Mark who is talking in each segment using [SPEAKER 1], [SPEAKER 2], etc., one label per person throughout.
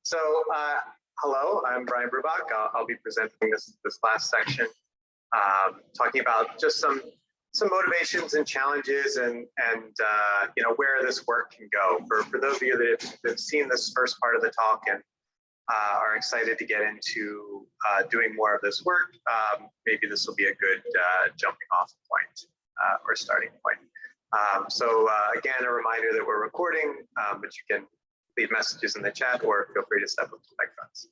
[SPEAKER 1] So, hello, I'm Brian Brubach. I'll be presenting this last section, talking about just some motivations and challenges, and you know, where this work can go. For those of you that have seen this first part of the talk and are excited to get into doing more of this work, maybe this will be a good jumping off point or starting point. Again, a reminder that we're recording, but you can leave messages in the chat or feel free to step up to microphones.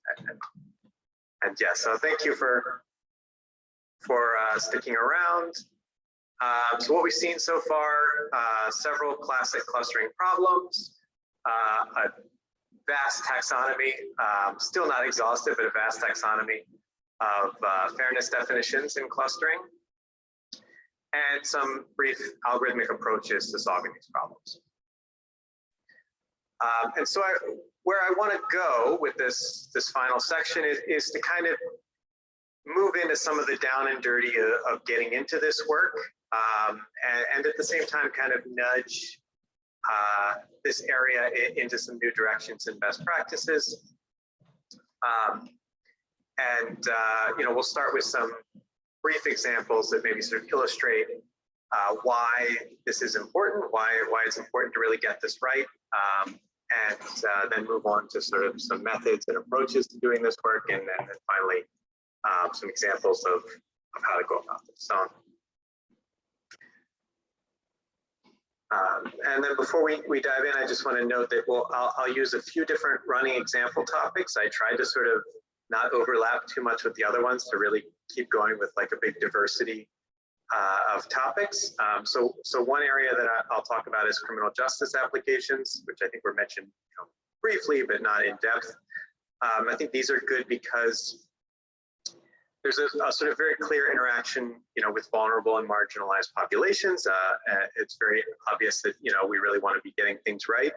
[SPEAKER 1] And yeah, so thank you for sticking around. So what we've seen so far, several classic clustering problems, a vast taxonomy, still not exhaustive, but a vast taxonomy of fairness definitions in clustering, and some brief algorithmic approaches to solving these problems. And so where I want to go with this final section is to kind of move into some of the down and dirty of getting into this work, and at the same time kind of nudge this area into some new directions and best practices. You know, we'll start with some brief examples that maybe sort of illustrate why this is important, why it's important to really get this right, and then move on to sort of some methods and approaches to doing this work, and then finally some examples of how to go about this. So, and then before we dive in, I just want to note that I'll use a few different running example topics. I tried to sort of not overlap too much with the other ones to really keep going with like a big diversity of topics. So one area that I'll talk about is criminal justice applications, which I think were mentioned, you know, briefly, but not in depth. I think these are good because there's a sort of very clear interaction, you know, with vulnerable and marginalized populations. It's very obvious that, you know, we really want to be getting things right.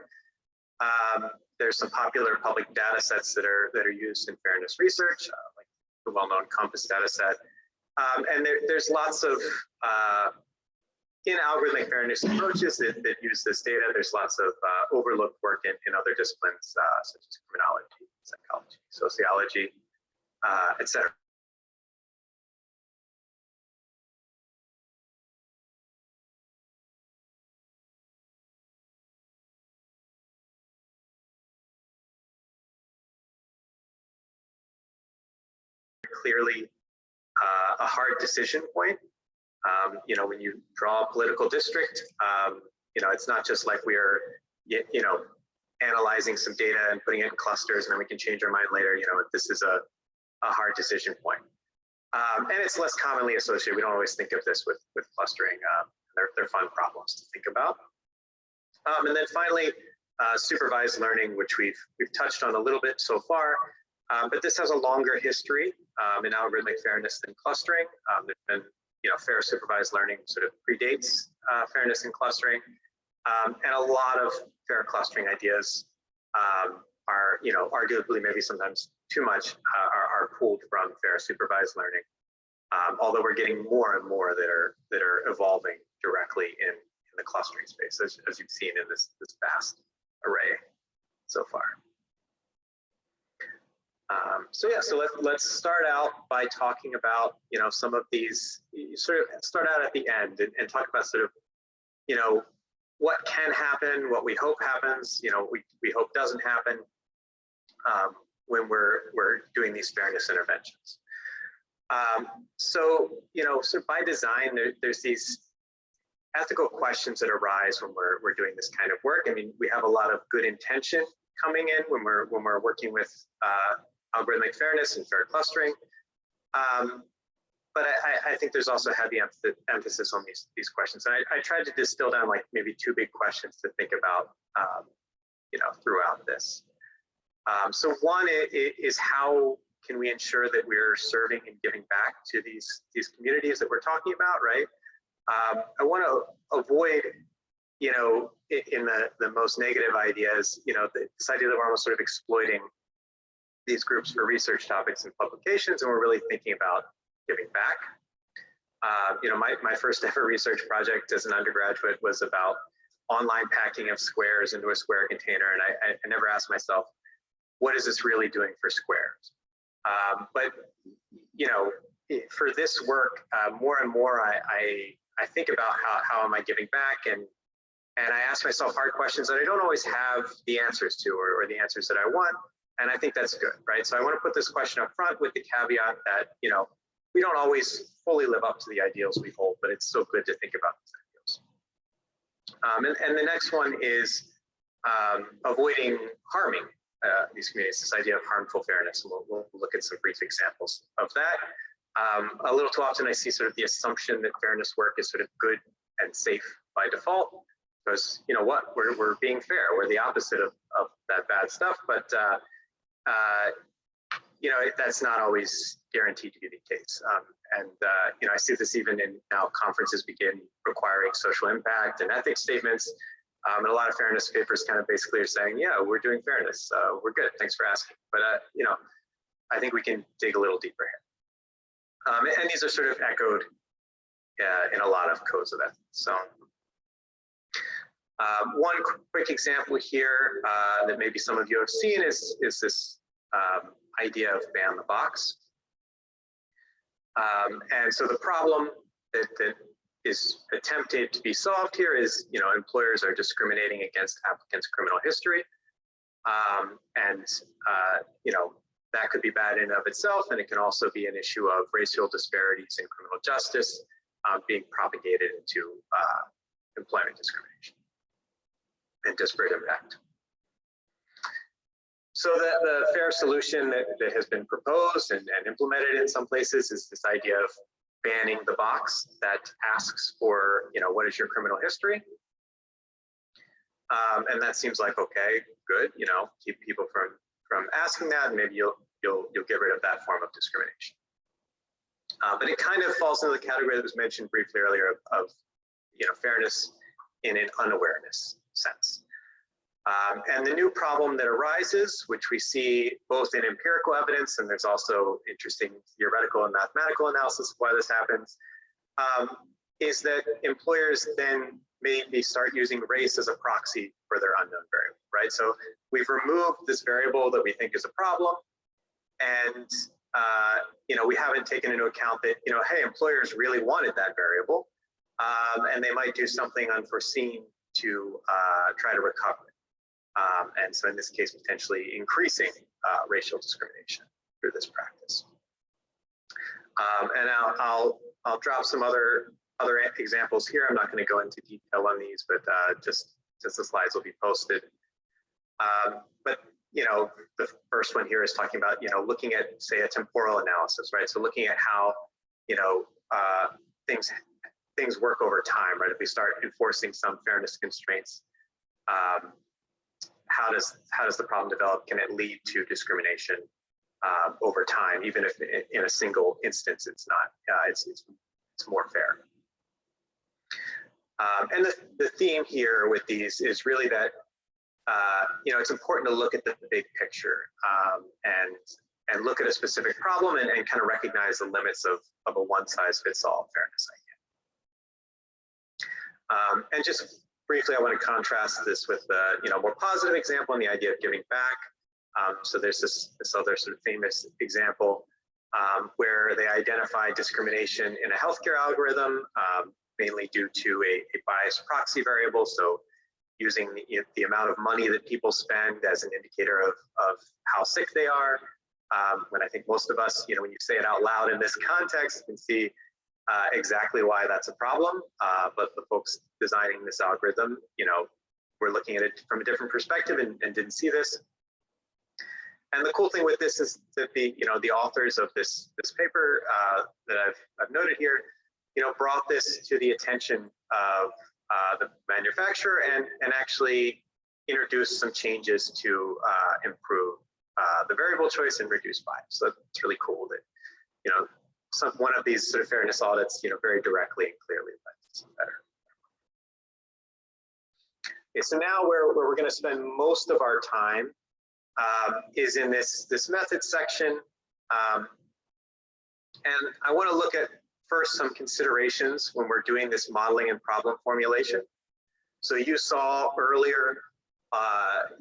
[SPEAKER 1] There's some popular public data sets that are used in fairness research, like the well-known COMPASS data set. And there's lots of, in algorithmic fairness approaches that use this data, there's lots of overlooked work in other disciplines, such as criminology, psychology, sociology, et cetera. Clearly a hard decision point. You know, when you draw a political district, you know, it's not just like we're, you know, analyzing some data and putting it in clusters and then we can change our mind later. You know, this is a hard decision point. And it's less commonly associated. We don't always think of this with clustering. They're fun problems to think about. And then finally, supervised learning, which we've touched on a little bit so far. But this has a longer history in algorithmic fairness than clustering. There's been, you know, fair supervised learning sort of predates fairness and clustering, and a lot of fair clustering ideas are, you know, arguably maybe sometimes too much are pulled from fair supervised learning. Although we're getting more and more that are evolving directly in the clustering space, as you've seen in this vast array so far. So yeah, so let's start out by talking about, you know, some of these, sort of start out at the end and talk about sort of, you know, what can happen, what we hope happens, you know, we hope doesn't happen when we're doing these fairness interventions. So, you know, so by design, there's these ethical questions that arise when we're doing this kind of work. I mean, we have a lot of good intention coming in when we're working with algorithmic fairness and fair clustering, but I think there's also heavy emphasis on these questions, and I tried to distill down like maybe two big questions to think about, you know, throughout this. So one is how can we ensure that we're serving and giving back to these communities that we're talking about, right? I want to avoid, you know, in the most negative ideas, you know, this idea that we're almost sort of exploiting these groups for research topics and publications, and we're really thinking about giving back. You know, my first ever research project as an undergraduate was about online packing of squares into a square container, and I never asked myself, what is this really doing for squares? But for this work, more and more I think about how am I giving back, and I ask myself hard questions that I don't always have the answers to, or the answers that I want, and I think that's good, right? So I want to put this question up front with the caveat that we don't always fully live up to the ideals we hold, but it's still good to think about these ideals. And the next one is avoiding harming these communities, this idea of harmful fairness. And we'll look at some brief examples of that. A little too often I see sort of the assumption that fairness work is sort of good and safe by default, because we're being fair, we're the opposite of that bad stuff, but that's not always guaranteed to be the case. I see this even in now conferences begin requiring social impact and ethics statements. And a lot of fairness papers kind of basically are saying, yeah, we're doing fairness. We're good. Thanks for asking. But, I think we can dig a little deeper here. And these are sort of echoed in a lot of codes of ethics. So one quick example here that maybe some of you have seen is this idea of ban the box. And so the problem that is attempted to be solved here is, employers are discriminating against applicants' criminal history. That could be bad in and of itself, and it can also be an issue of racial disparities in criminal justice being propagated into employment discrimination and disparate impact. So the fair solution that has been proposed and implemented in some places is this idea of banning the box that asks for, what is your criminal history? And that seems like, okay, good, keep people from asking that, and maybe you'll get rid of that form of discrimination. But it kind of falls into the category that was mentioned briefly earlier of fairness in an unawareness sense. And the new problem that arises, which we see both in empirical evidence, and there's also interesting theoretical and mathematical analysis of why this happens, is that employers then maybe start using race as a proxy for their unknown variable, right? So we've removed this variable that we think is a problem, and we haven't taken into account that, hey, employers really wanted that variable, and they might do something unforeseen to try to recover it. And so in this case, potentially increasing racial discrimination through this practice. And I'll drop some other examples here. I'm not going to go into detail on these, but just the slides will be posted. But the first one here is talking about looking at, say, a temporal analysis, right? So looking at how things work over time, right? If we start enforcing some fairness constraints, how does the problem develop? Can it lead to discrimination over time, even if in a single instance it's not? It's more fair. And the theme here with these is really that it's important to look at the big picture and look at a specific problem and kind of recognize the limits of a one-size-fits-all fairness idea. And just briefly, I want to contrast this with a more positive example and the idea of giving back. So there's this other sort of famous example where they identified discrimination in a healthcare algorithm, mainly due to a biased proxy variable. So using the amount of money that people spend as an indicator of how sick they are. When I think most of us, when you say it out loud in this context, you can see exactly why that's a problem. But the folks designing this algorithm, were looking at it from a different perspective and didn't see this. And the cool thing with this is that the authors of this paper that I've noted here, brought this to the attention of the manufacturer and actually introduced some changes to improve the variable choice and reduce bias. So it's really cool that one of these sort of fairness audits, very directly and clearly led to some better. Okay, so now where we're going to spend most of our time is in this method section, and I want to look at first some considerations when we're doing this modeling and problem formulation. So you saw earlier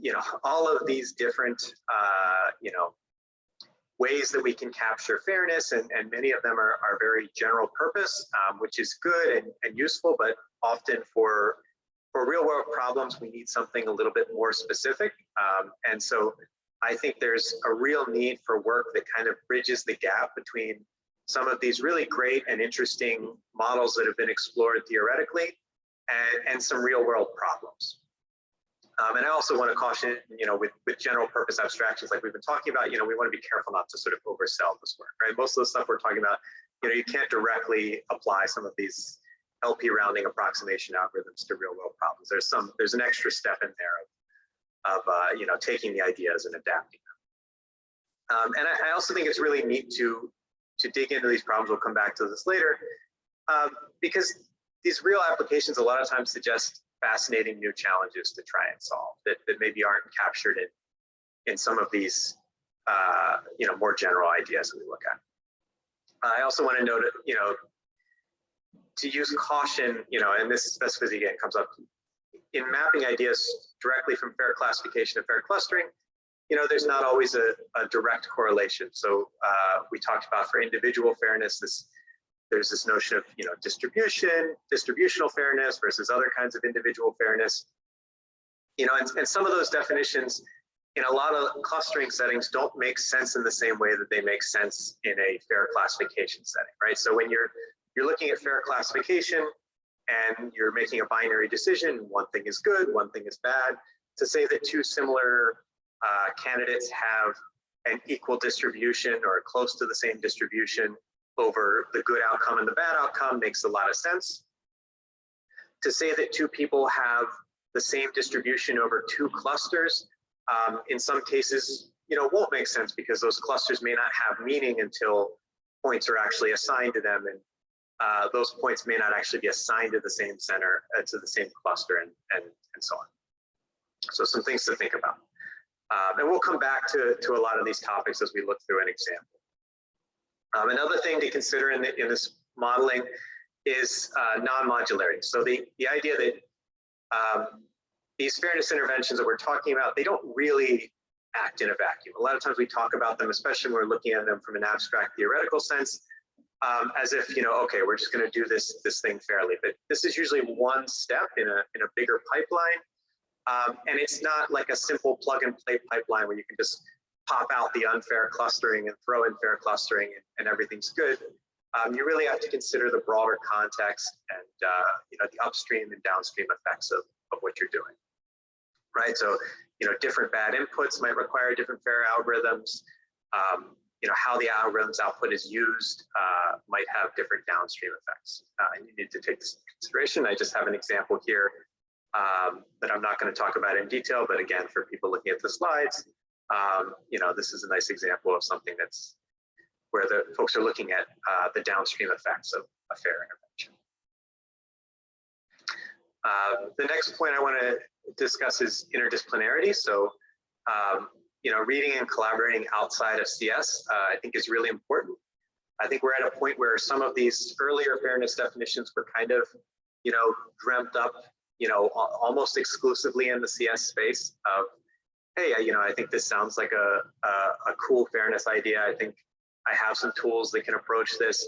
[SPEAKER 1] you know, all of these different, you know, ways that we can capture fairness, and many of them are very general purpose, which is good and useful, but often for real world problems, we need something a little bit more specific. And so I think there's a real need for work that kind of bridges the gap between some of these really great and interesting models that have been explored theoretically and some real world problems. And I also want to caution, you know, with general purpose abstractions like we've been talking about, you know, we want to be careful not to sort of oversell this work, right? Most of the stuff we're talking about, you know, you can't directly apply some of these LP rounding approximation algorithms to real world problems. There's an extra step in there of you know, taking the ideas and adapting them. And I also think it's really neat to dig into these problems. We'll come back to this later, because these real applications a lot of times suggest fascinating new challenges to try and solve that maybe aren't captured in some of these you know, more general ideas that we look at. I also want to note, you know, to use caution, you know, and this specificity again comes up in mapping ideas directly from fair classification to fair clustering. You know, there's not always a direct correlation. So we talked about for individual fairness, there's this notion of, you know, distributional fairness versus other kinds of individual fairness. You know, and some of those definitions in a lot of clustering settings don't make sense in the same way that they make sense in a fair classification setting, right? So when you're looking at fair classification and you're making a binary decision, one thing is good, one thing is bad, to say that two similar candidates have an equal distribution or close to the same distribution over the good outcome and the bad outcome makes a lot of sense. To say that two people have the same distribution over two clusters, in some cases, you know, won't make sense because those clusters may not have meaning until points are actually assigned to them, and those points may not actually be assigned to the same center, to the same cluster, and so on. So some things to think about. And we'll come back to a lot of these topics as we look through an example. Another thing to consider in this modeling is non-modularity. So the idea that these fairness interventions that we're talking about, they don't really act in a vacuum. A lot of times we talk about them, especially when we're looking at them from an abstract theoretical sense, as if, you know, okay, we're just going to do this thing fairly. But this is usually one step in a bigger pipeline, and it's not like a simple plug and play pipeline where you can just pop out the unfair clustering and throw in fair clustering and everything's good. You really have to consider the broader context and you know, the upstream and downstream effects of what you're doing, right? So, you know, different bad inputs might require different fair algorithms. You know, how the algorithm's output is used might have different downstream effects. And you need to take this into consideration. I just have an example here that I'm not going to talk about in detail, but again, for people looking at the slides, you know, this is a nice example of something that's where the folks are looking at the downstream effects of a fair intervention. The next point I want to discuss is interdisciplinarity. So, you know, reading and collaborating outside of CS, I think is really important. I think we're at a point where some of these earlier fairness definitions were kind of, you know, dreamt up, you know, almost exclusively in the CS space of, hey, you know, I think this sounds like a cool fairness idea. I think I have some tools that can approach this.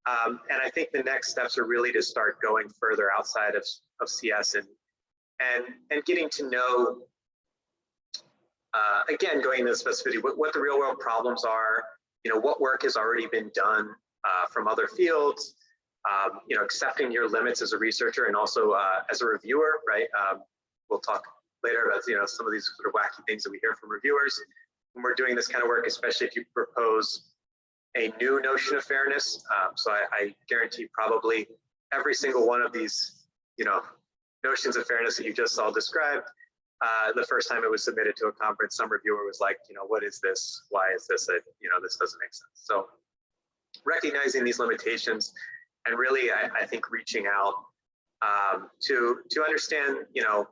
[SPEAKER 1] And I think the next steps are really to start going further outside of CS and getting to know, again, going into the specificity, what the real world problems are, you know, what work has already been done from other fields, you know, accepting your limits as a researcher and also as a reviewer, right? We'll talk later about, you know, some of these sort of wacky things that we hear from reviewers when we're doing this kind of work, especially if you propose a new notion of fairness. So I guarantee probably every single one of these, you know, notions of fairness that you just saw described, the first time it was submitted to a conference, some reviewer was like, you know, what is this? Why is this? You know, this doesn't make sense. So recognizing these limitations and really, I think reaching out to understand, you know,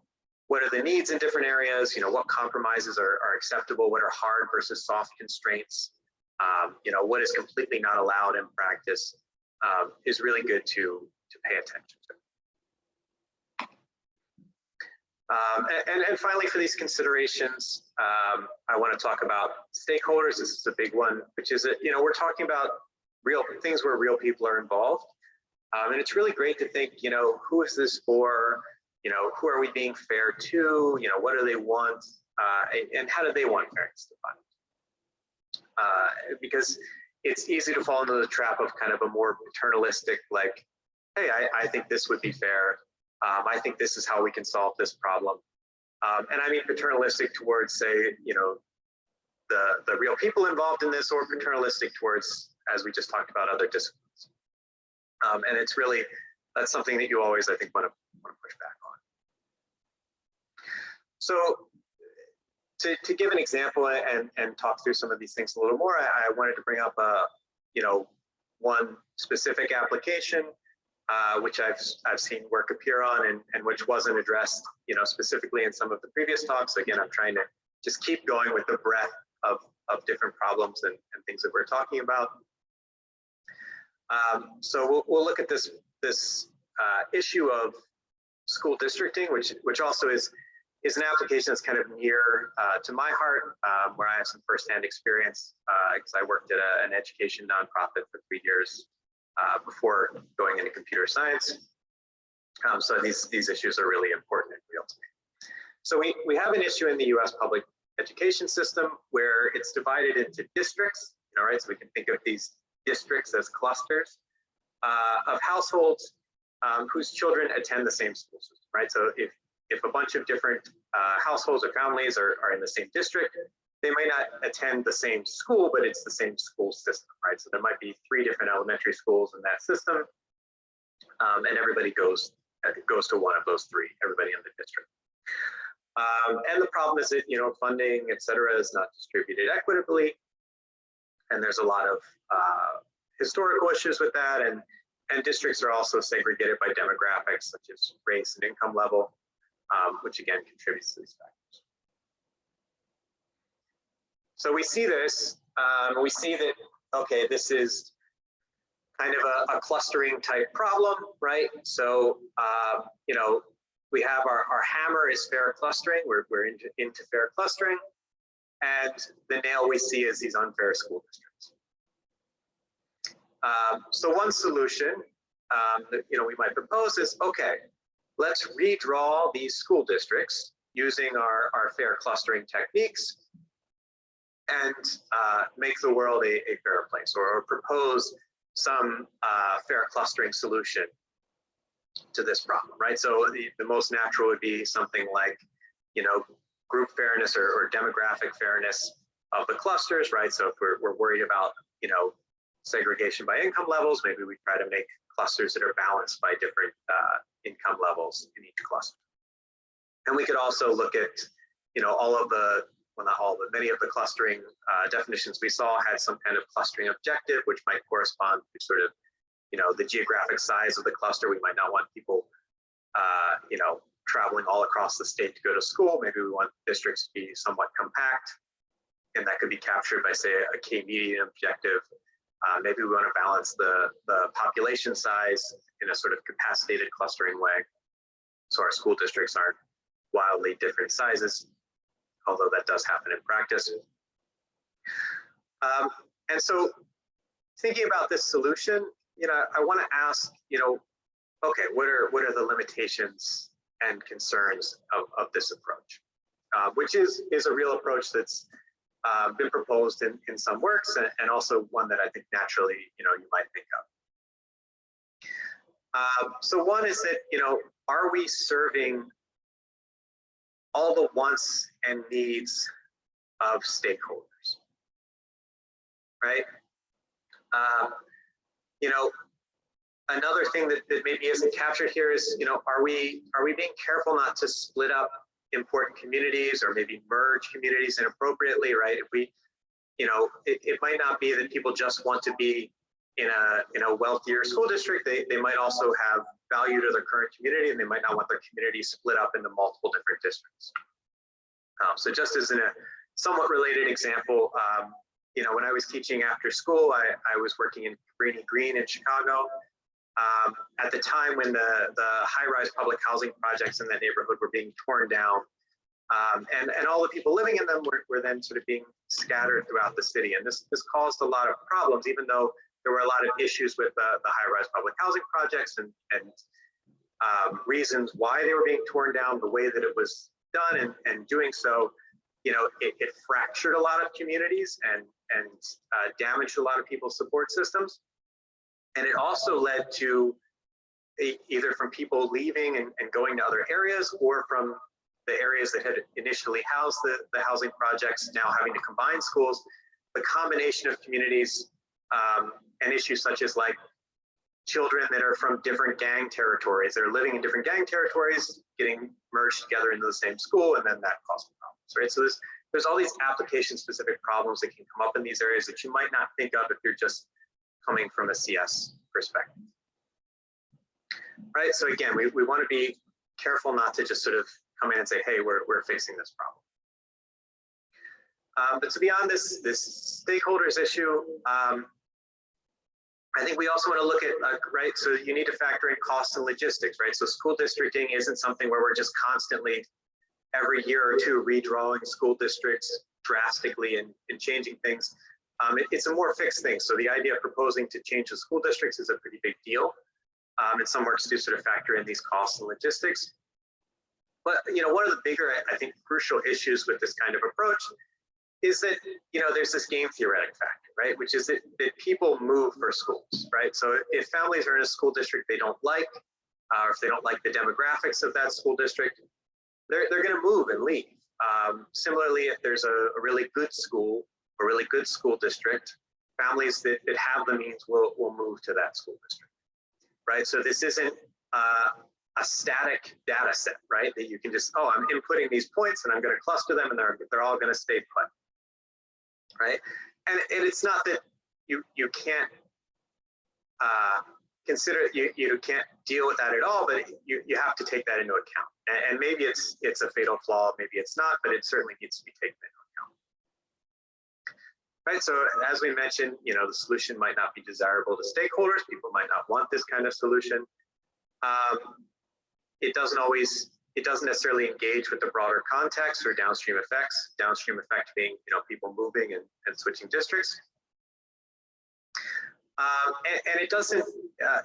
[SPEAKER 1] what are the needs in different areas? You know, what compromises are acceptable? What are hard versus soft constraints? You know, what is completely not allowed in practice is really good to pay attention to. And finally, for these considerations, I want to talk about stakeholders. This is a big one, which is that, we're talking about real things where real people are involved. And it's really great to think, who is this for? Who are we being fair to? What do they want? And how do they want fairness defined? Because it's easy to fall into the trap of kind of a more paternalistic, like, hey, I think this would be fair. I think this is how we can solve this problem. And I mean paternalistic towards, say, the real people involved in this, or paternalistic towards, as we just talked about, other disciplines. And it's really, that's something that you always, I think, want to push back on. So to give an example and talk through some of these things a little more, I wanted to bring up one specific application, which I've seen work appear on and which wasn't addressed, specifically in some of the previous talks. Again, I'm trying to just keep going with the breadth of different problems and things that we're talking about. So we'll look at this issue of school districting, which also is an application that's kind of near to my heart, where I have some firsthand experience, because I worked at an education nonprofit for 3 years before going into computer science. So these issues are really important and real to me. So we have an issue in the US public education system where it's divided into districts, right? So we can think of these districts as clusters of households whose children attend the same school system, right? So if a bunch of different households or families are in the same district, they may not attend the same school, but it's the same school system, right? So there might be 3 different elementary schools in that system, and everybody goes to one of those 3, everybody in the district. And the problem is that, funding, et cetera, is not distributed equitably. And there's a lot of historical issues with that. And districts are also segregated by demographics, such as race and income level, which again contributes to these factors. So we see this, we see that, okay, this is kind of a clustering type problem, right? So, we have our hammer is fair clustering. We're into fair clustering. And the nail we see is these unfair school districts. So one solution that we might propose is, okay, let's redraw these school districts using our fair clustering techniques and make the world a fairer place, or propose some fair clustering solution to this problem, right? So the most natural would be something like, group fairness or demographic fairness of the clusters, right? So if we're worried about, segregation by income levels, maybe we try to make clusters that are balanced by different income levels in each cluster. And we could also look at, all of the, well, not all, but many of the clustering definitions we saw had some kind of clustering objective, which might correspond to sort of, the geographic size of the cluster. We might not want people, traveling all across the state to go to school. Maybe we want districts to be somewhat compact, and that could be captured by, say, a K-median objective. Maybe we want to balance the population size in a sort of capacitated clustering way, so our school districts aren't wildly different sizes, although that does happen in practice. And so thinking about this solution, I want to ask, okay, what are the limitations and concerns of this approach, which is a real approach that's been proposed in some works, and also one that I think naturally, you might think of. So one is that, are we serving all the wants and needs of stakeholders, right? Another thing that maybe isn't captured here is, are we being careful not to split up important communities or maybe merge communities inappropriately, right? If we, it might not be that people just want to be in a wealthier school district. They might also have value to their current community, and they might not want their community split up into multiple different districts. So just as in a somewhat related example, when I was teaching after school, I was working in Cabrini Green in Chicago, at the time when the high-rise public housing projects in that neighborhood were being torn down, and all the people living in them were then sort of being scattered throughout the city. And this caused a lot of problems, even though there were a lot of issues with the high-rise public housing projects and reasons why they were being torn down, the way that it was done, and doing so, it fractured a lot of communities and damaged a lot of people's support systems. And it also led to either from people leaving and going to other areas, or from the areas that had initially housed the housing projects now having to combine schools. The combination of communities and issues such as like children that are from different gang territories, that are living in different gang territories, getting merged together into the same school, and then that causes problems, right? So there's all these application-specific problems that can come up in these areas that you might not think of if you're just coming from a CS perspective, right? So again, we want to be careful not to just sort of come in and say, hey, we're fixing this problem. But to beyond this stakeholders issue, I think we also want to look at, right, so you need to factor in costs and logistics, right? So school districting isn't something where we're just constantly, every year or two, redrawing school districts drastically and changing things. It's a more fixed thing. So the idea of proposing to change the school districts is a pretty big deal. And some works do sort of factor in these costs and logistics. But, one of the bigger, I think, crucial issues with this kind of approach is that, there's this game theoretic factor, right? Which is that people move for schools, right? So if families are in a school district they don't like, or if they don't like the demographics of that school district, they're going to move and leave. Similarly, if there's a really good school, a really good school district, families that have the means will move to that school district, right? So this isn't a static data set, right? That you can just, I'm inputting these points and I'm going to cluster them and they're all going to stay put, right? And it's not that you can't consider, you can't deal with that at all, but you have to take that into account. And maybe it's a fatal flaw, maybe it's not, but it certainly needs to be taken into account. Right, so as we mentioned, the solution might not be desirable to stakeholders. People might not want this kind of solution. It doesn't necessarily engage with the broader context or downstream effects. Downstream effect being, people moving and switching districts. And it doesn't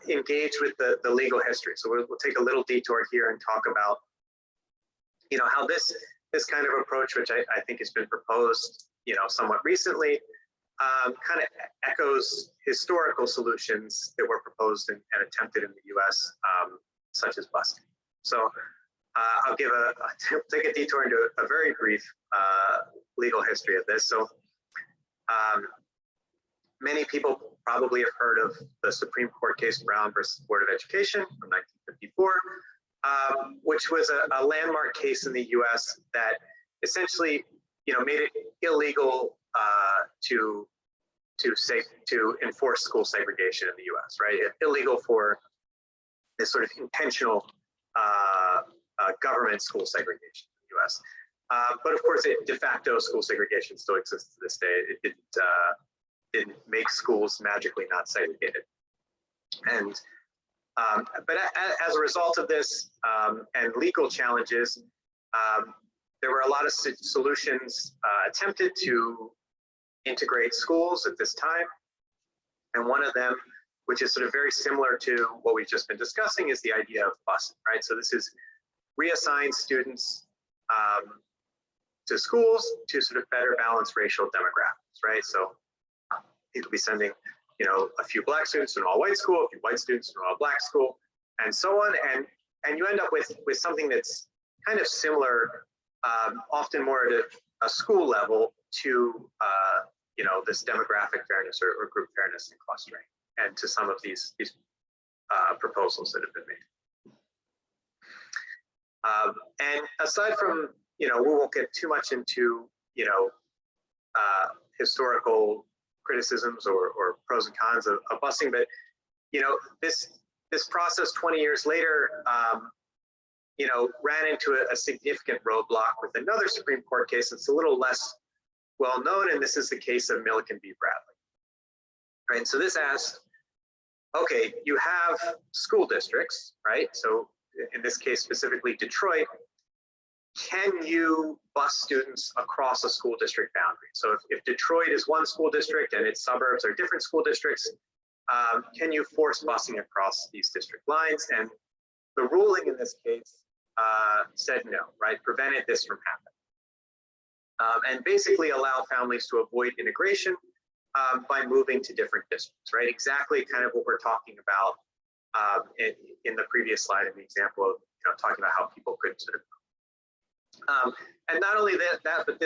[SPEAKER 1] engage with the legal history. So we'll take a little detour here and talk about, how this kind of approach, which I think has been proposed, somewhat recently, kind of echoes historical solutions that were proposed and attempted in the US, such as busing. So I'll take a detour into a very brief legal history of this. So many people probably have heard of the Supreme Court case Brown versus Board of Education from 1954, which was a landmark case in the US that essentially, made it illegal to enforce school segregation in the US, right? Illegal for this sort of intentional government school segregation in the US. But of course, de facto school segregation still exists to this day. It didn't make schools magically not segregated. And but as a result of this and legal challenges, there were a lot of solutions attempted to integrate schools at this time. And one of them, which is sort of very similar to what we've just been discussing, is the idea of busing, right? So this is reassign students to schools to sort of better balance racial demographics, right? So you'll be sending, a few black students to an all-white school, a few white students to an all-black school, and so on. And you end up with something that's kind of similar, often more at a school level to, this demographic fairness or group fairness and clustering, and to some of these proposals that have been made. And aside from, we won't get too much into, historical criticisms or pros and cons of busing, but, this process 20 years later, ran into a significant roadblock with another Supreme Court case that's a little less well known, and this is the case of Milliken v. Bradley. Right, so this asked, okay, you have school districts, right? So in this case, specifically Detroit, can you bus students across a school district boundary? So if Detroit is one school district and its suburbs are different school districts, can you force busing across these district lines? And the ruling in this case said no, right? Prevented this from happening. And basically allow families to avoid integration by moving to different districts, right? Exactly kind of what we're talking about in the previous slide in the example of talking about how people could sort of and not only that, but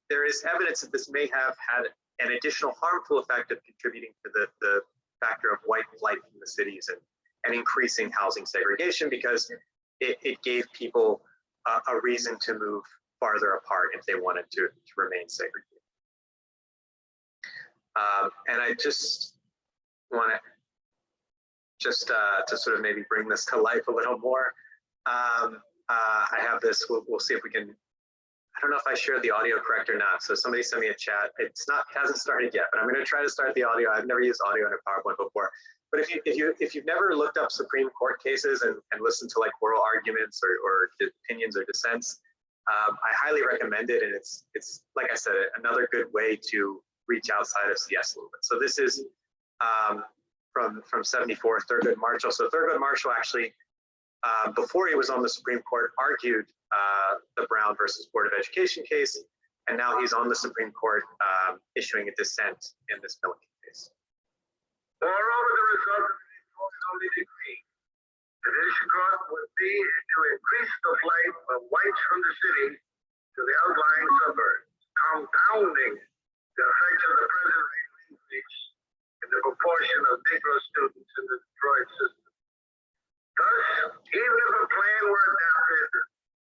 [SPEAKER 1] there is evidence that this may have had an additional harmful effect of contributing to the factor of white flight from the cities and increasing housing segregation, because it gave people a reason to move farther apart if they wanted to remain segregated. And I just want to to sort of maybe bring this to life a little more. I have this, we'll see if we can, I don't know if I shared the audio correct or not. So somebody sent me a chat. It hasn't started yet, but I'm going to try to start the audio. I've never used audio in a PowerPoint before. But if you've never looked up Supreme Court cases and listened to like oral arguments or opinions or dissents, I highly recommend it. And it's like I said, another good way to reach outside of CS a little bit. So this is from 74, Thurgood Marshall. So Thurgood Marshall actually, before he was on the Supreme Court, argued the Brown versus Board of Education case, and now he's on the Supreme Court issuing a dissent in this Milliken case.
[SPEAKER 2] Moreover, the result of the only degree. The district court would be to increase the flight of whites from the city to the outlying suburbs, compounding the effects of the present rate of increase in the proportion of Negro students in the Detroit system. Thus, even if a plan were adopted,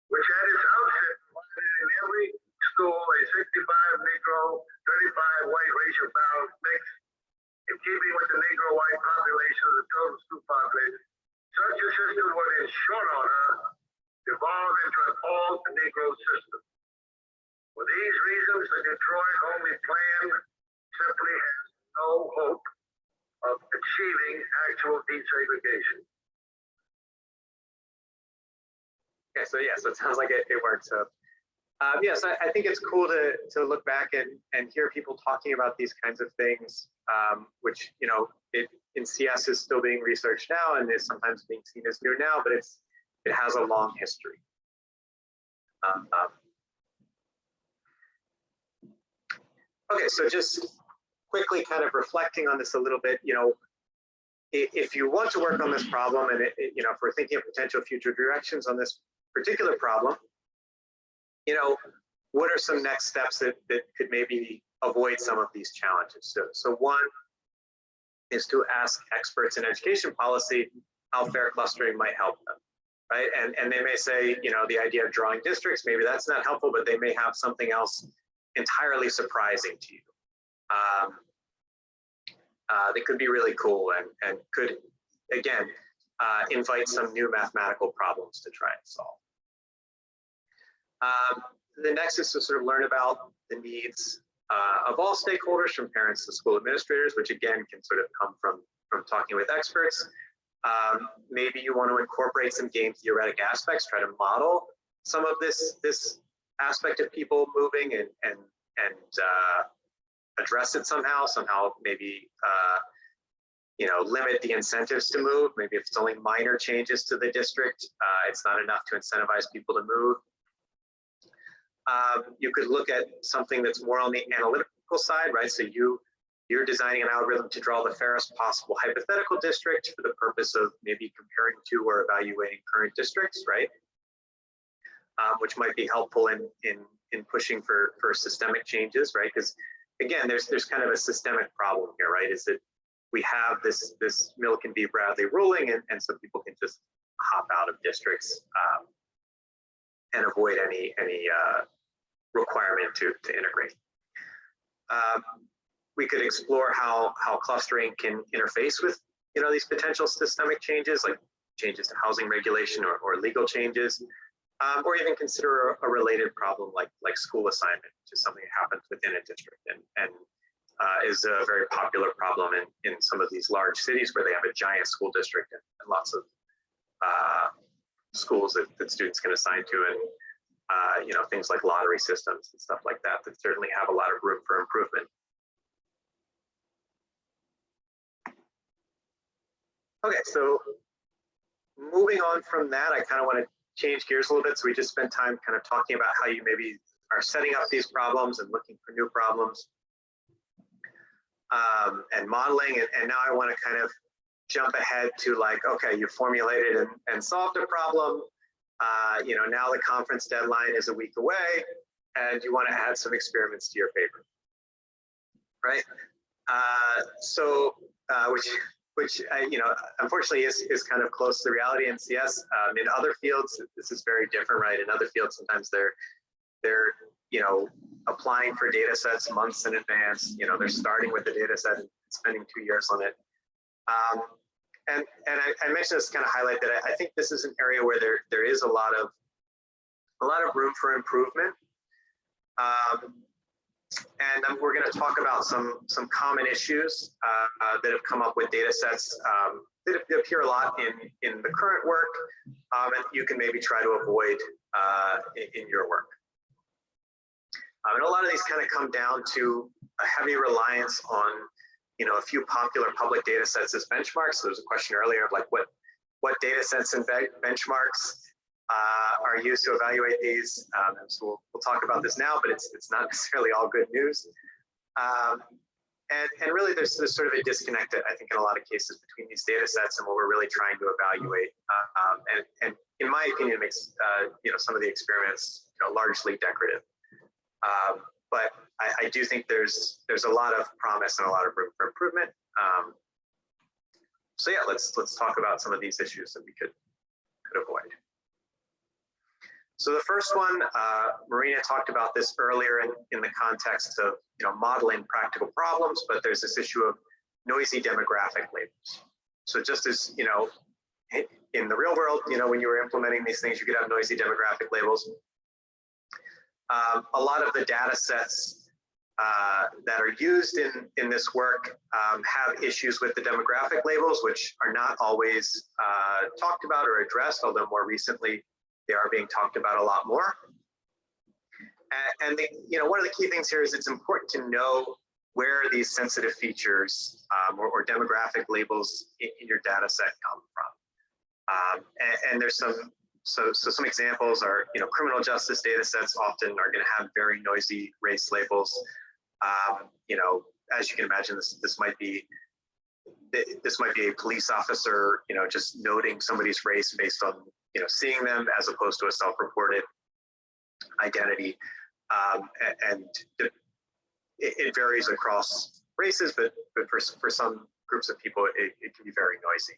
[SPEAKER 2] which at its outset provided in every school a 65 Negro, 35 white racial balance mix, in keeping with the Negro-white population of the total school population, such a system would, in short order, evolve into an all-Negro system. For these reasons, the Detroit-only plan simply has no hope of achieving actual desegregation.
[SPEAKER 1] Okay, so yeah, so it sounds like it works. So yes, I think it's cool to look back and hear people talking about these kinds of things, which in CS is still being researched now and is sometimes being seen as new now, but it has a long history. Okay, so just quickly kind of reflecting on this a little bit, if you want to work on this problem and if we're thinking of potential future directions on this particular problem, what are some next steps that could maybe avoid some of these challenges? So one is to ask experts in education policy how fair clustering might help them, right? And they may say, the idea of drawing districts, maybe that's not helpful, but they may have something else entirely surprising to you. That could be really cool and could, again, invite some new mathematical problems to try and solve. The next is to sort of learn about the needs of all stakeholders, from parents to school administrators, which again can sort of come from talking with experts. Maybe you want to incorporate some game theoretic aspects, try to model some of this aspect of people moving and address it somehow maybe limit the incentives to move. Maybe if it's only minor changes to the district, it's not enough to incentivize people to move. You could look at something that's more on the analytical side, right? So you're designing an algorithm to draw the fairest possible hypothetical district for the purpose of maybe comparing to or evaluating current districts, right? Which might be helpful in pushing for systemic changes, right? Because again, there's kind of a systemic problem here, right? Is that we have this Milliken v. Bradley ruling, and so people can just hop out of districts and avoid any requirement to integrate. We could explore how clustering can interface with these potential systemic changes, like changes to housing regulation or legal changes, or even consider a related problem like school assignment, which is something that happens within a district. And is a very popular problem in some of these large cities where they have a giant school district and lots of schools that students can assign to, and you know, things like lottery systems and stuff like that that certainly have a lot of room for improvement. Okay, so moving on from that, I kind of want to change gears a little bit. So we just spent time kind of talking about how you maybe are setting up these problems and looking for new problems and modeling. And now I want to kind of jump ahead to like, okay, you formulated and solved a problem. You know, now the conference deadline is a week away and you want to add some experiments to your paper, right? Which you know, unfortunately is kind of close to reality in CS. In other fields, this is very different, right? In other fields, sometimes they're you know, applying for data sets months in advance. You know, they're starting with the data set and spending 2 years on it. And I mentioned this to kind of highlight that I think this is an area where there is a lot of room for improvement. And we're going to talk about some common issues that have come up with data sets that appear a lot in the current work, and you can maybe try to avoid in your work. And a lot of these kind of come down to a heavy reliance on, you know, a few popular public data sets as benchmarks. So there was a question earlier of like what data sets and benchmarks are used to evaluate these. And so we'll talk about this now, but it's not necessarily all good news. And really there's sort of a disconnect, I think, in a lot of cases between these data sets and what we're really trying to evaluate. And in my opinion, it makes you know, some of the experiments, you know, largely decorative. But I do think there's a lot of promise and a lot of room for improvement. So yeah, let's talk about some of these issues that we could avoid. So the first one, Marina talked about this earlier in the context of, you know, modeling practical problems, but there's this issue of noisy demographic labels. So just as, you know, in the real world, you know, when you were implementing these things, you could have noisy demographic labels. A lot of the data sets that are used in this work have issues with the demographic labels, which are not always talked about or addressed, although more recently they are being talked about a lot more. And you know, one of the key things here is it's important to know where these sensitive features or demographic labels in your data set come from. And there's some examples are, you know, criminal justice data sets often are going to have very noisy race labels. You know, as you can imagine, this might be a police officer, you know, just noting somebody's race based on, you know, seeing them as opposed to a self-reported identity. And it varies across races, but for some groups of people, it can be very noisy.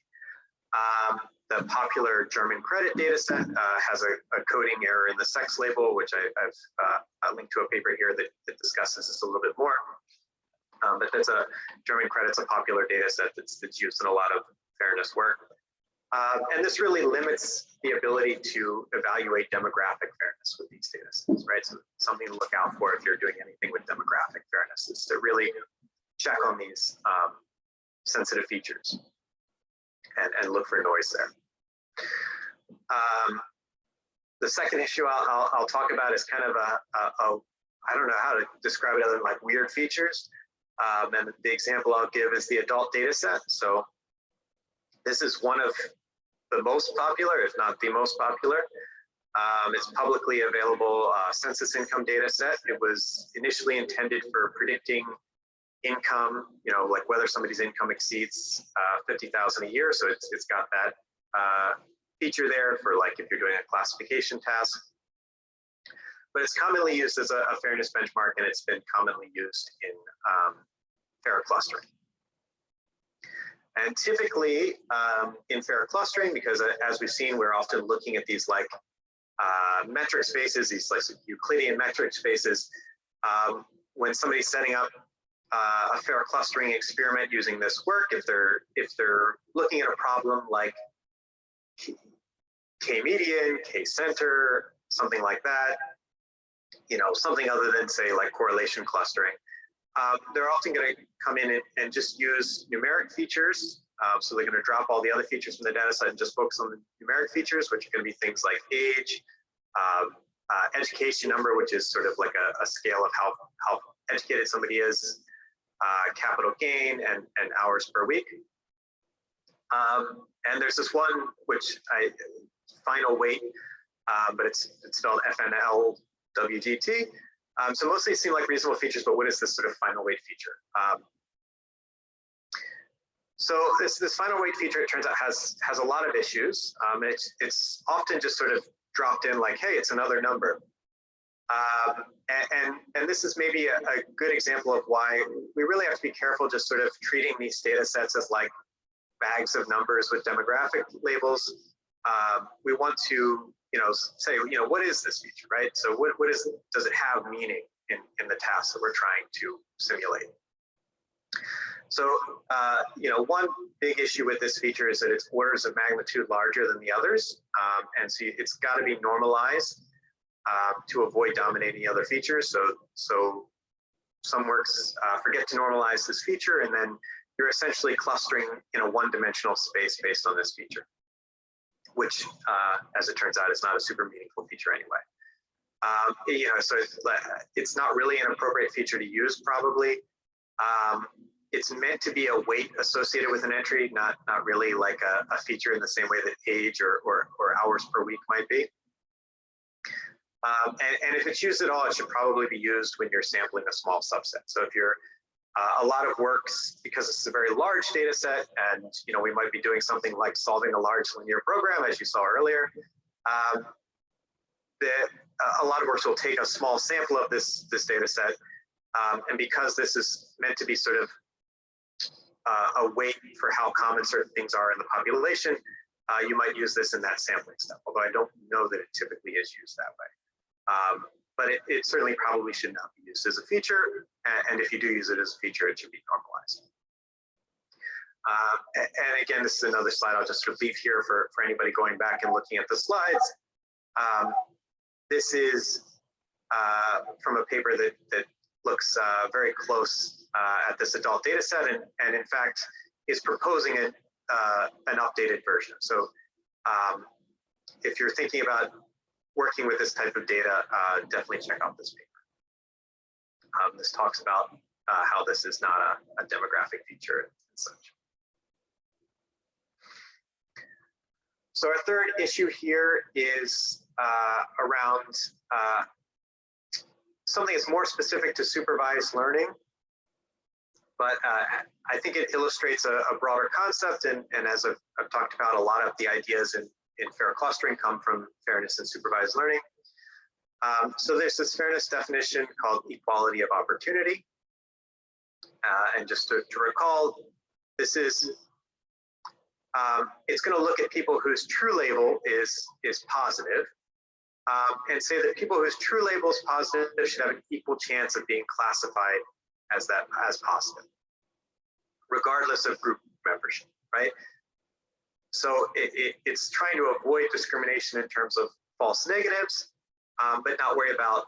[SPEAKER 1] The popular German credit data set has a coding error in the sex label, which I've linked to a paper here that discusses this a little bit more. But that's German credit's a popular data set that's used in a lot of fairness work. And this really limits the ability to evaluate demographic fairness with these data sets, right? So something to look out for if you're doing anything with demographic fairness is to really check on these sensitive features and look for noise there. The second issue I'll talk about is kind of I don't know how to describe it other than like weird features. And the example I'll give is the adult data set. So this is one of the most popular, if not the most popular. It's publicly available census income data set. It was initially intended for predicting income, you know, like whether somebody's income exceeds 50,000 a year. So it's got that feature there for like if you're doing a classification task. But it's commonly used as a fairness benchmark, and it's been commonly used in fair clustering. And typically in fair clustering, because as we've seen, we're often looking at these like metric spaces, these like Euclidean metric spaces. When somebody's setting up a fair clustering experiment using this work, if they're looking at a problem like K median, K center, something like that, you know, something other than say like correlation clustering, they're often going to come in and just use numeric features. So they're going to drop all the other features from the data set and just focus on the numeric features, which are going to be things like age, education number, which is sort of like a scale of how educated somebody is, capital gain, and hours per week. And there's this one which final weight, but it's spelled FNLWGT. So mostly seem like reasonable features, but what is this sort of final weight feature? So this final weight feature, it turns out, has a lot of issues. It's often just sort of dropped in like, hey, it's another number. And this is maybe a good example of why we really have to be careful just sort of treating these data sets as like bags of numbers with demographic labels. We want to, say, what is this feature, right? So does it have meaning in the task that we're trying to simulate? So, one big issue with this feature is that it's orders of magnitude larger than the others. And so it's got to be normalized to avoid dominating the other features. So some works forget to normalize this feature, and then you're essentially clustering in a one-dimensional space based on this feature, which, as it turns out, is not a super meaningful feature anyway. So it's not really an appropriate feature to use, probably. It's meant to be a weight associated with an entry, not really like a feature in the same way that age or hours per week might be. And if it's used at all, it should probably be used when you're sampling a small subset. So if you're a lot of works, because it's a very large data set, and we might be doing something like solving a large linear program, as you saw earlier, a lot of works will take a small sample of this data set, and because this is meant to be sort of a weight for how common certain things are in the population, you might use this in that sampling step, although I don't know that it typically is used that way. But it certainly probably should not be used as a feature, and if you do use it as a feature, it should be normalized. And again, this is another slide I'll just sort of leave here for anybody going back and looking at the slides. This is from a paper that looks very close at this adult data set, and in fact is proposing an updated version. So if you're thinking about working with this type of data, definitely check out this paper. This talks about how this is not a demographic feature and such. So our third issue here is around something that's more specific to supervised learning, but I think it illustrates a broader concept, and as I've talked about, a lot of the ideas in fair clustering come from fairness and supervised learning. So there's this fairness definition called equality of opportunity. And just to recall, this is, it's going to look at people whose true label is positive, and say that people whose true label is positive should have an equal chance of being classified as positive, regardless of group membership, right? So it's trying to avoid discrimination in terms of false negatives, but not worry about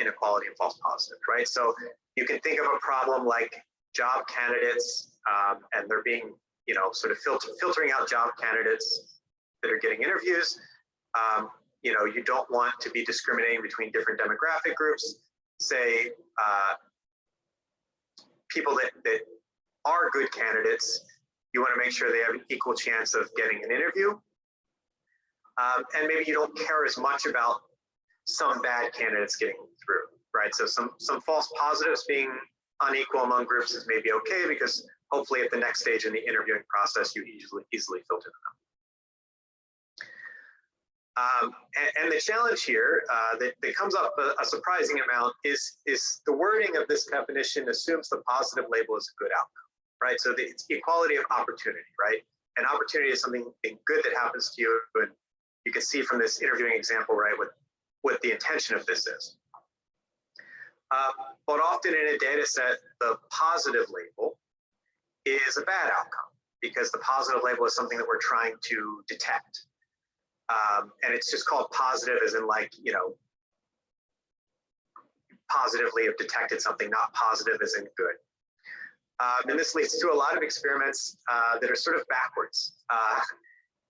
[SPEAKER 1] inequality and false positives, right? So you can think of a problem like job candidates, and they're being, sort of filtering out job candidates that are getting interviews. You don't want to be discriminating between different demographic groups. Say people that are good candidates, you want to make sure they have an equal chance of getting an interview. And maybe you don't care as much about some bad candidates getting through, right? So some false positives being unequal among groups is maybe okay, because hopefully at the next stage in the interviewing process, you easily filter them out. And the challenge here that comes up a surprising amount is the wording of this definition assumes the positive label is a good outcome, right? So it's equality of opportunity, right? And opportunity is something good that happens to you, and you can see from this interviewing example, right, what the intention of this is. But often in a data set, the positive label is a bad outcome, because the positive label is something that we're trying to detect. And it's just called positive as in, like, positively have detected something, not positive as in good. And this leads to a lot of experiments that are sort of backwards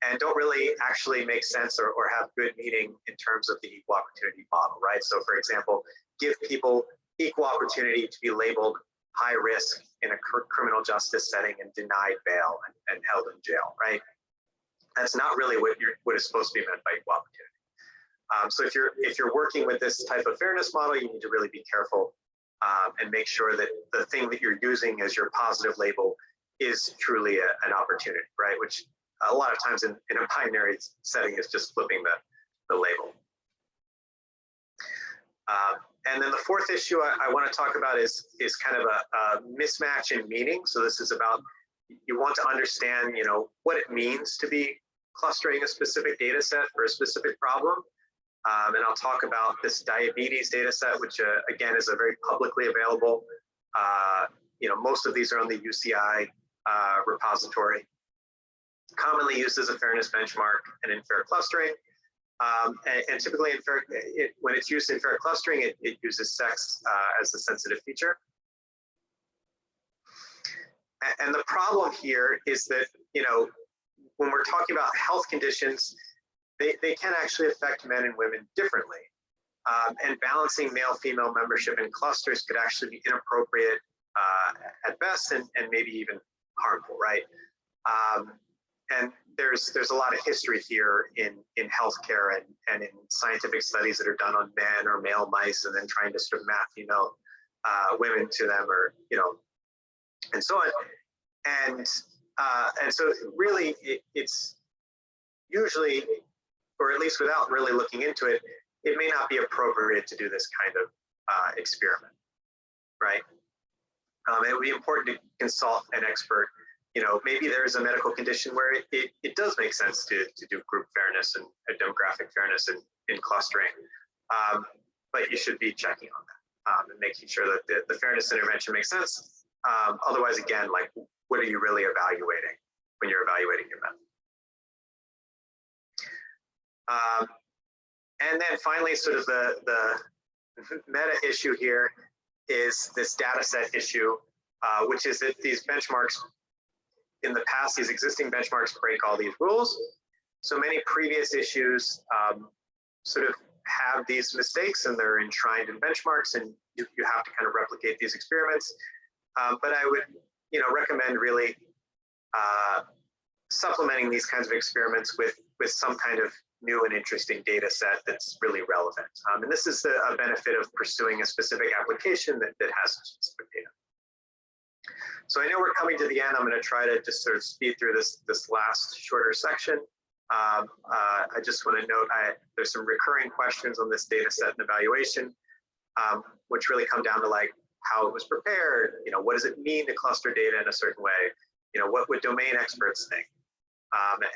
[SPEAKER 1] and don't really actually make sense or have good meaning in terms of the equal opportunity model, right? So for example, give people equal opportunity to be labeled high risk in a criminal justice setting and denied bail and held in jail, right? That's not really what is supposed to be meant by equal opportunity. So if you're working with this type of fairness model, you need to really be careful and make sure that the thing that you're using as your positive label is truly an opportunity, right? Which a lot of times in a binary setting is just flipping the label. And then the fourth issue I want to talk about is kind of a mismatch in meaning. So this is about, you want to understand, you know, what it means to be clustering a specific data set for a specific problem. And I'll talk about this diabetes data set, which again is a very publicly available, you know, most of these are on the UCI repository, commonly used as a fairness benchmark and in fair clustering. And typically in when it's used in fair clustering, it uses sex as the sensitive feature. And the problem here is that, you know, when we're talking about health conditions, they can actually affect men and women differently. And balancing male-female membership in clusters could actually be inappropriate at best and maybe even harmful, right? And there's a lot of history here in healthcare and in scientific studies that are done on men or male mice and then trying to sort of map female women to them, or, you know, and so on. And so really it's usually, or at least without really looking into it, it may not be appropriate to do this kind of experiment, right? It would be important to consult an expert. You know, maybe there is a medical condition where it does make sense to do group fairness and demographic fairness in clustering, but you should be checking on that and making sure that the fairness intervention makes sense. Otherwise, again, like, what are you really evaluating when you're evaluating your method? And then finally, sort of the meta issue here is this data set issue, which is that these benchmarks in the past, these existing benchmarks break all these rules. So many previous issues sort of have these mistakes and they're enshrined in benchmarks, and you have to kind of replicate these experiments. But I would, you know, recommend really supplementing these kinds of experiments with some kind of new and interesting data set that's really relevant. And this is a benefit of pursuing a specific application that has specific data. So I know we're coming to the end. I'm going to try to just sort of speed through this last shorter section. I just want to note there's some recurring questions on this data set and evaluation, which really come down to like how it was prepared. You know, what does it mean to cluster data in a certain way? You know, what would domain experts think?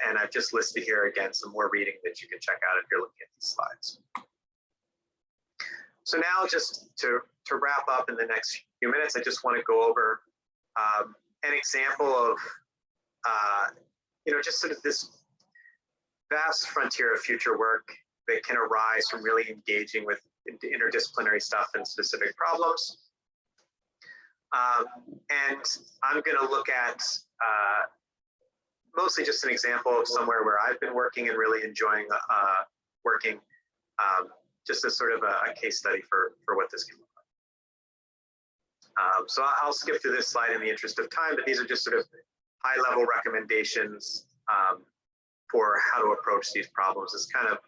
[SPEAKER 1] And I've just listed here again some more reading that you can check out if you're looking at these slides. So now, just to wrap up in the next few minutes, I just want to go over an example of you know, just sort of this vast frontier of future work that can arise from really engaging with interdisciplinary stuff and specific problems. And I'm going to look at mostly just an example of somewhere where I've been working and really enjoying working, just as sort of a case study for what this can look like. So I'll skip through this slide in the interest of time, but these are just sort of high-level recommendations for how to approach these problems. This kind of,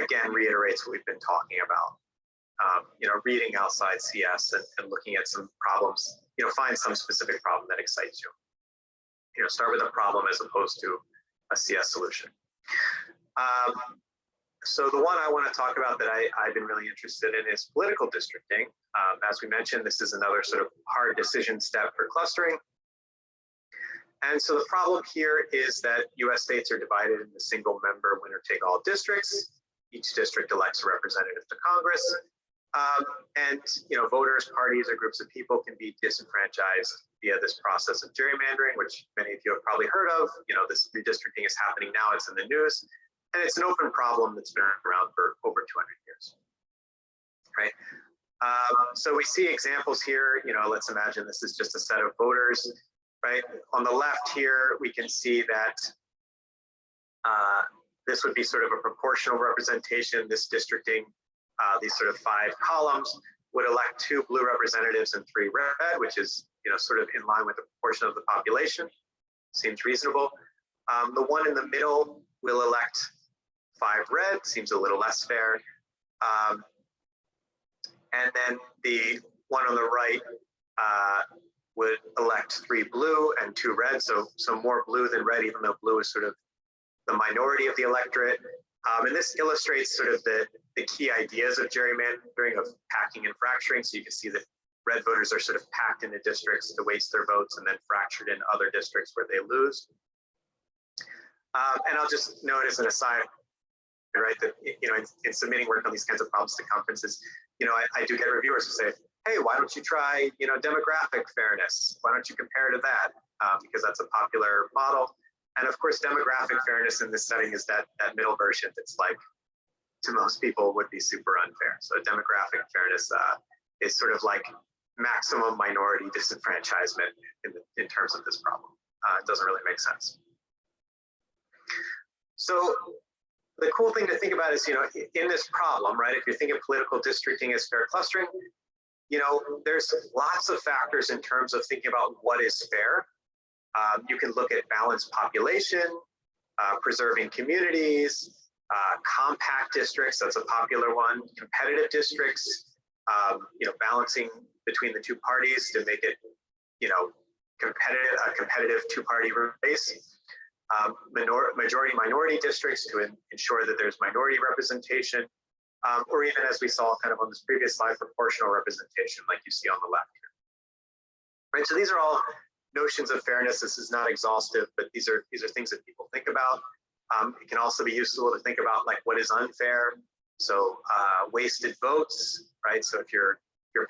[SPEAKER 1] again, reiterates what we've been talking about. You know, reading outside CS and looking at some problems, you know, find some specific problem that excites you. You know, start with a problem as opposed to a CS solution. So the one I want to talk about that I've been really interested in is political districting. As we mentioned, this is another sort of hard decision step for clustering. And so the problem here is that US states are divided into single member winner-take-all districts. Each district elects a representative to Congress. And, you know, voters, parties, or groups of people can be disenfranchised via this process of gerrymandering, which many of you have probably heard of. You know, this redistricting is happening now, it's in the news, and it's an open problem that's been around for over 200 years, right? So we see examples here, let's imagine this is just a set of voters, right? On the left here, we can see that this would be sort of a proportional representation. This districting, these sort of 5 columns would elect 2 blue representatives and 3 red, which is, sort of in line with the proportion of the population. Seems reasonable. The one in the middle will elect 5 red, seems a little less fair. And then the one on the right would elect 3 blue and 2 red, so more blue than red, even though blue is sort of the minority of the electorate. And this illustrates sort of the key ideas of gerrymandering, of packing and fracturing. So you can see that red voters are sort of packed into districts to waste their votes and then fractured in other districts where they lose. And I'll just note as an aside, right, that in submitting work on these kinds of problems to conferences, I do get reviewers who say, hey, why don't you try, demographic fairness? Why don't you compare to that? Because that's a popular model. And of course, demographic fairness in this setting is that middle version that's like, to most people would be super unfair. So demographic fairness is sort of like maximum minority disenfranchisement in terms of this problem. It doesn't really make sense. So the cool thing to think about is, in this problem, right, if you're thinking of political districting as fair clustering, there's lots of factors in terms of thinking about what is fair. You can look at balanced population, preserving communities, compact districts, that's a popular one, competitive districts, balancing between the 2 parties to make it, a competitive 2-party race. Majority-minority districts to ensure that there's minority representation, or even as we saw kind of on this previous slide, proportional representation like you see on the left here. Right, so these are all notions of fairness. This is not exhaustive, but these are things that people think about. It can also be useful to think about like what is unfair. So wasted votes, right? So if you're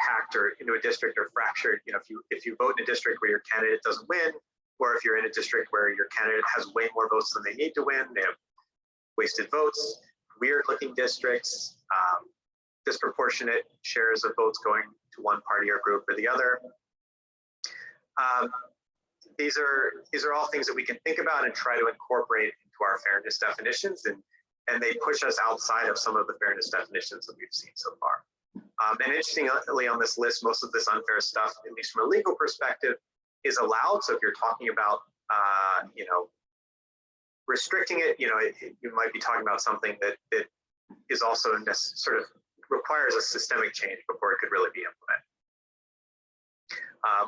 [SPEAKER 1] packed or into a district or fractured, if you vote in a district where your candidate doesn't win, or if you're in a district where your candidate has way more votes than they need to win, they have wasted votes, weird looking districts, disproportionate shares of votes going to one party or group or the other. These are all things that we can think about and try to incorporate into our fairness definitions, and they push us outside of some of the fairness definitions that we've seen so far. And interestingly, on this list, most of this unfair stuff, at least from a legal perspective, is allowed. So if you're talking about, restricting it, you might be talking about something that is also sort of requires a systemic change before it could really be implemented.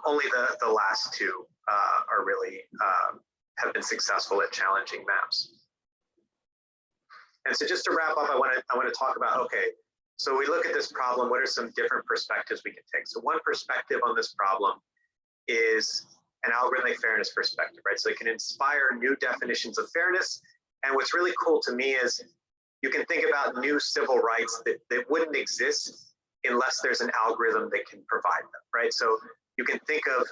[SPEAKER 1] Only the last 2 are really have been successful at challenging maps. And so just to wrap up, I want to talk about, okay, so we look at this problem, what are some different perspectives we can take? So one perspective on this problem is an algorithmic fairness perspective, right? So it can inspire new definitions of fairness. And what's really cool to me is you can think about new civil rights that wouldn't exist unless there's an algorithm that can provide them, right? So you can think of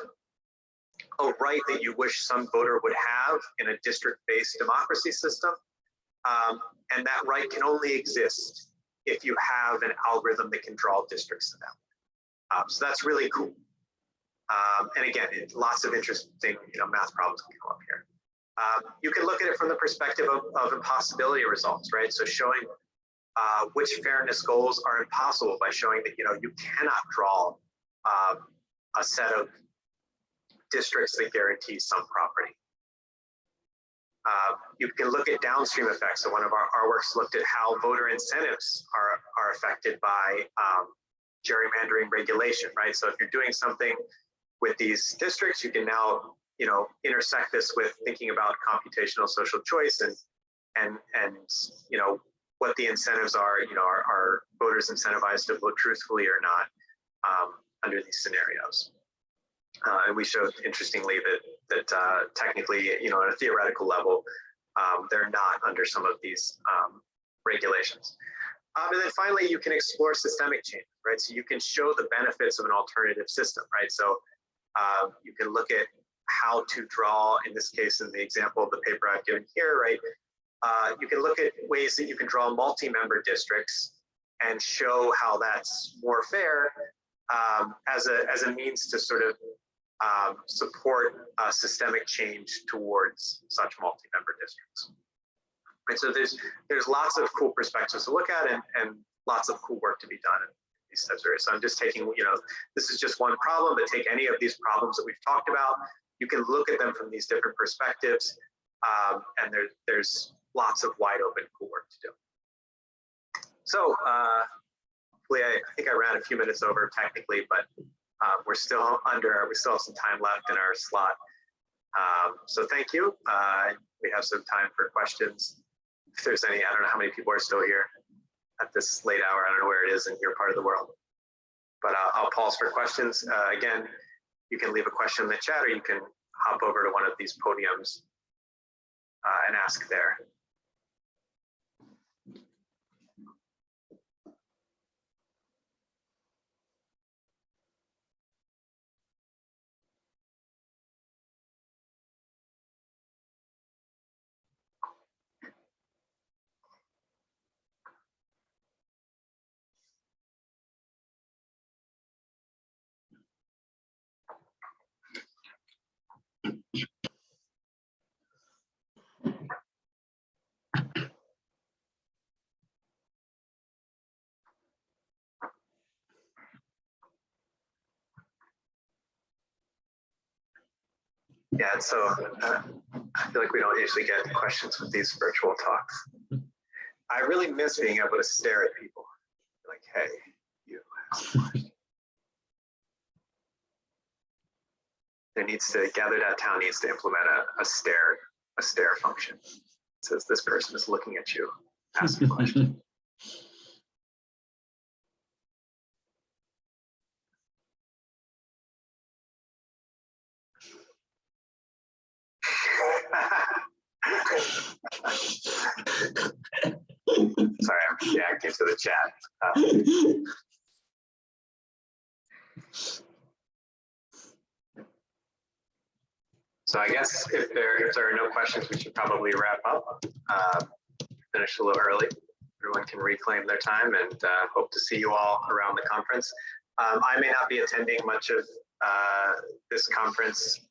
[SPEAKER 1] a right that you wish some voter would have in a district-based democracy system. And that right can only exist if you have an algorithm that can draw districts to them. So that's really cool. And again, lots of interesting math problems can come up here. You can look at it from the perspective of impossibility results, right? So showing which fairness goals are impossible by showing that you cannot draw a set of districts that guarantee some property. You can look at downstream effects. So one of our works looked at how voter incentives are affected by gerrymandering regulation, right? So if you're doing something with these districts, you can now intersect this with thinking about computational social choice and what the incentives are. Are voters incentivized to vote truthfully or not under these scenarios? And we showed, interestingly, that technically, at a theoretical level, they're not under some of these regulations. And then finally, you can explore systemic change, right? So you can show the benefits of an alternative system, right? So you can look at how to draw, in this case, in the example of the paper I've given here, right? You can look at ways that you can draw multi-member districts and show how that's more fair as a means to sort of support systemic change towards such multi-member districts. And so there's lots of cool perspectives to look at and lots of cool work to be done in these types of areas. So I'm just taking, this is just one problem, but take any of these problems that we've talked about. You can look at them from these different perspectives, and there's lots of wide open cool work to do. So hopefully I think I ran a few minutes over technically, but we still have some time left in our slot. So thank you. We have some time for questions. If there's any, I don't know how many people are still here at this late hour. I don't know where it is in your part of the world, but I'll pause for questions. Again, you can leave a question in the chat, or you can hop over to one of these podiums and ask there. Yeah, so I feel like we don't usually get questions with these virtual talks. I really miss being able to stare at people. Like, hey, you. GatherDatTown needs to implement a stare function. It says this person is looking at you, ask a question. Sorry, I'm reacting to the chat. So I guess if there are no questions, we should probably wrap up. Finish a little early. Everyone can reclaim their time, and hope to see you all around the conference. I may not be attending much of this conference,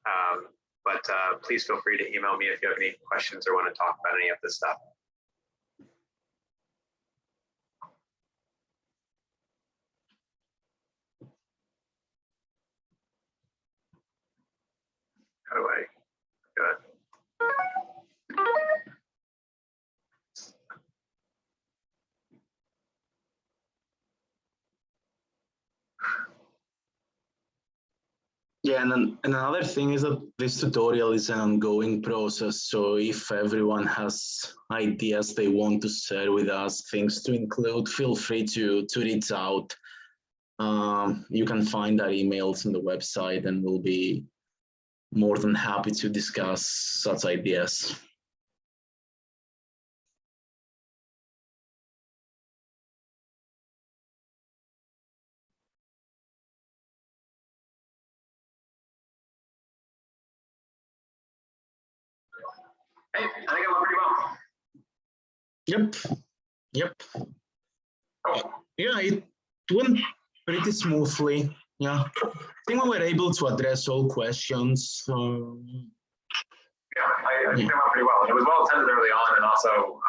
[SPEAKER 1] but please feel free to email me if you have any questions or want to talk about any of this stuff. How do I do it?
[SPEAKER 3] Yeah, and another thing is that this tutorial is an ongoing process. So if everyone has ideas they want to share with us, things to include, feel free to reach out. You can find our emails on the website, and we'll be more than happy to discuss such ideas.
[SPEAKER 1] Hey, I think I went pretty well.
[SPEAKER 3] Yep. Yeah, it went pretty smoothly. Yeah, I think we were able to address all questions.
[SPEAKER 1] Yeah, I think they went pretty well. It was well attended early on, and also,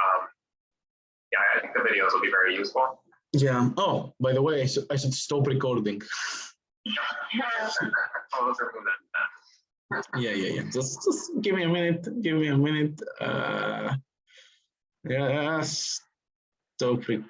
[SPEAKER 1] yeah, I think the videos will be very useful.
[SPEAKER 3] Yeah. Oh, by the way, I should stop recording. Yeah. Just give me a minute. Yeah, stop recording.